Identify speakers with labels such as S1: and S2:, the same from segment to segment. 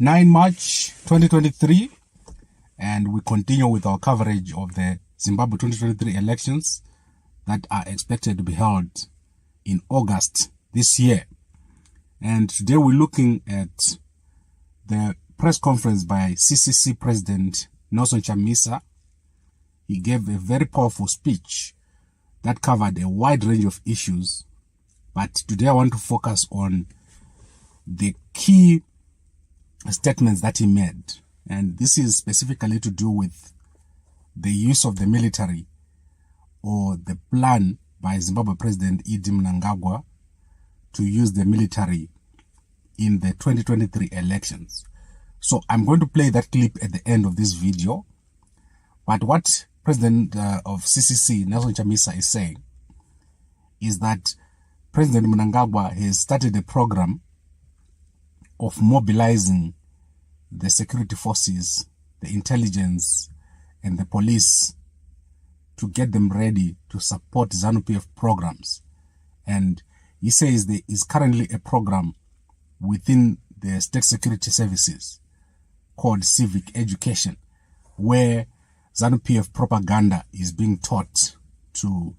S1: 9 March 2023, and we continue with our coverage of the Zimbabwe 2023 elections that are expected to be held in August this year. And today we're looking at the press conference by CCC President Nelson Chamisa. He gave a very powerful speech that covered a wide range of issues, but today I want to focus on the key statements that he made, and this is specifically to do with the use of the military or the plan by Zimbabwe President Mnangagwa to use the military in the 2023 elections. So I'm going to play that clip at the end of this video. But what President of CCC, Nelson Chamisa, is saying is that President Mnangagwa has started a program of mobilizing the security forces, the intelligence, and the police to get them ready to support ZANU-PF programs. And he says there is currently a program within the state security services called civic education, where ZANU-PF propaganda is being taught to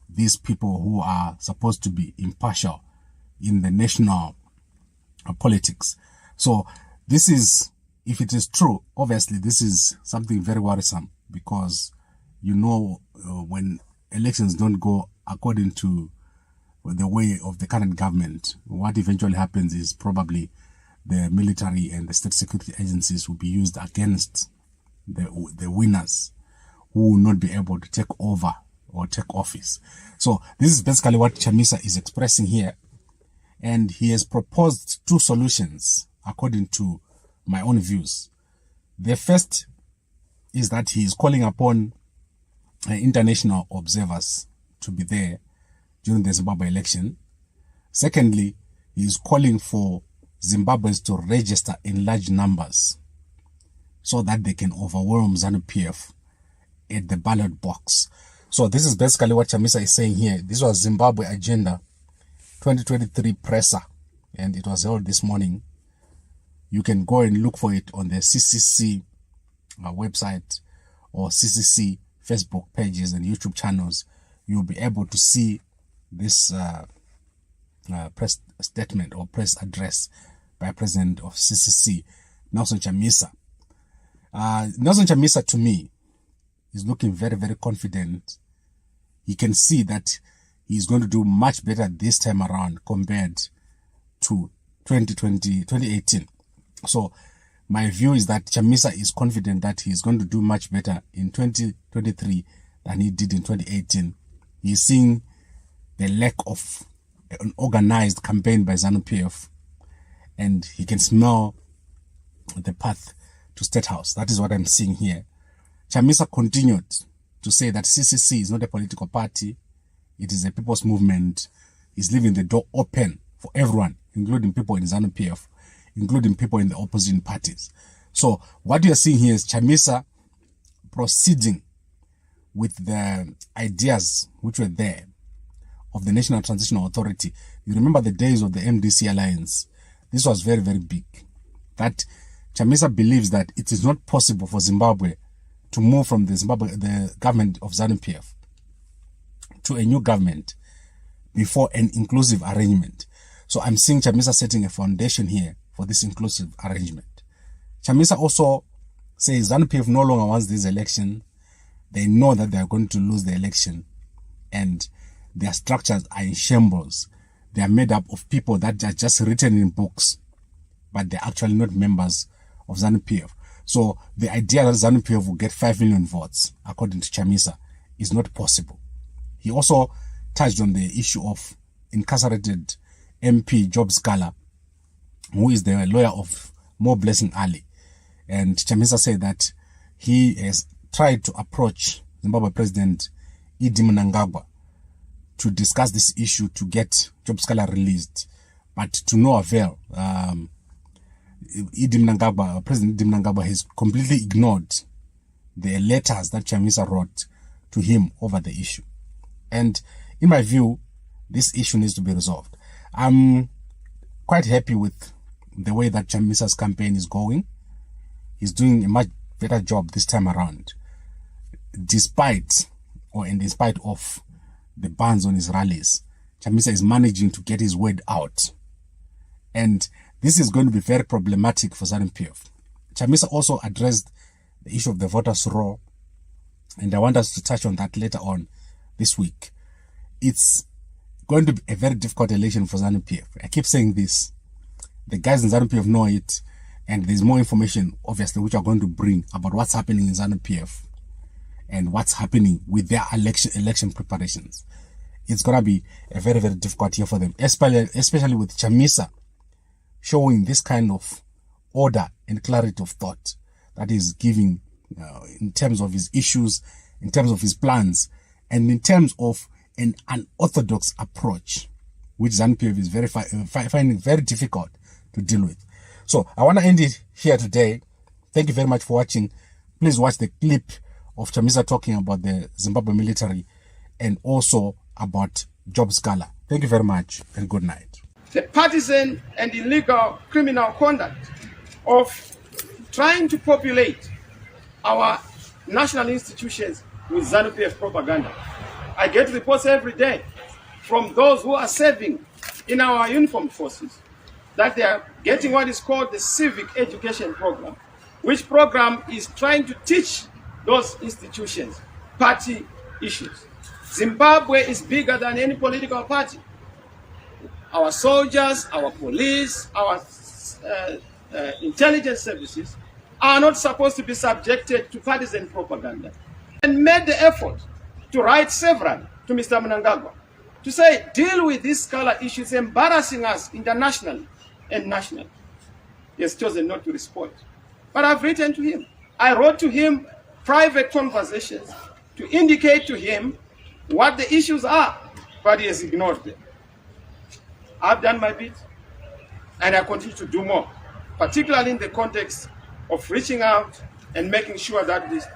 S1: these people who are supposed to be impartial in the national politics. So this is, if it is true, obviously this is something very worrisome, because when elections don't go according to the way of the current government, what eventually happens is probably the military and the state security agencies will be used against the winners, who will not be able to take over or take office. So this is basically what Chamisa is expressing here. And he has proposed two solutions according to my own views. The first is that he is calling upon international observers to be there during the Zimbabwe election. Secondly, he is calling for Zimbabweans to register in large numbers so that they can overwhelm ZANU-PF at the ballot box. So this is basically what Chamisa is saying here. This was Zimbabwe Agenda 2023 presser, and it was held this morning. You can go and look for it on the CCC website or CCC Facebook pages and YouTube channels. You'll be able to see this press statement or press address by President of CCC, Nelson Chamisa. Nelson Chamisa, to me, is looking very, very confident. He can see that he's going to do much better this time around compared to 2018. So my view is that Chamisa is confident that he's going to do much better in 2023 than he did in 2018. He's seeing the lack of an organized campaign by ZANU-PF, and he can smell the path to State House. That is what I'm seeing here. Chamisa continued to say that CCC is not a political party. It is a people's movement. He's leaving the door open for everyone, including people in ZANU-PF, including people in the opposition parties. So what you are seeing here is Chamisa proceeding with the ideas which were there of the National Transitional Authority. You remember the days of the MDC alliance. This was very, very big. That Chamisa believes that it is not possible for Zimbabwe to move from the government of ZANU-PF to a new government before an inclusive arrangement. So I'm seeing Chamisa setting a foundation here for this inclusive arrangement. Chamisa also says ZANU-PF no longer wants this election. They know that they are going to lose the election, and their structures are in shambles. They are made up of people that are just written in books, but they're actually not members of ZANU-PF. So the idea that ZANU-PF will get 5 million votes, according to Chamisa, is not possible. He also touched on the issue of incarcerated MP Job Scala, who is the lawyer of Mobilizing Ali. And Chamisa said that he has tried to approach Zimbabwe President Mnangagwa to discuss this issue to get Job Scala released, but to no avail. President Mnangagwa has completely ignored the letters that Chamisa wrote to him over the issue. And in my view, this issue needs to be resolved. I'm quite happy with the way that Chamisa's campaign is going. He's doing a much better job this time around, despite in spite of the bans on his rallies. Chamisa is managing to get his word out. And this is going to be very problematic for ZANU-PF. Chamisa also addressed the issue of the voters' roll, and I want us to touch on that later on this week. It's going to be a very difficult election for ZANU-PF. I keep saying this. The guys in ZANU-PF know it, and there's more information, obviously, which are going to bring about what's happening in ZANU-PF and what's happening with their election preparations. It's going to be a very, very difficult year for them, especially with Chamisa showing this kind of order and clarity of thought that is giving in terms of his issues, in terms of his plans, and in terms of an unorthodox approach, which ZANU-PF is finding very difficult to deal with. So I want to end it here today. Thank you very much for watching. Please watch the clip of Chamisa talking about the Zimbabwe military and also about Job Scala. Thank you very much and good night.
S2: The partisan and illegal criminal conduct of trying to populate our national institutions with ZANU-PF propaganda. I get reports every day from those who are serving in our uniformed forces that they are getting what is called the civic education program, which program is trying to teach those institutions party issues. Zimbabwe is bigger than any political party. Our soldiers, our police, our intelligence services are not supposed to be subjected to partisan propaganda. And made the effort to write several to Mr. Mnangagwa to say, deal with these Scala issues embarrassing us internationally and nationally. He has chosen not to respond. But I've written to him. I wrote to him private conversations to indicate to him what the issues are, but he has ignored them. I've done my bit, and I continue to do more, particularly in the context of reaching out and making sure that this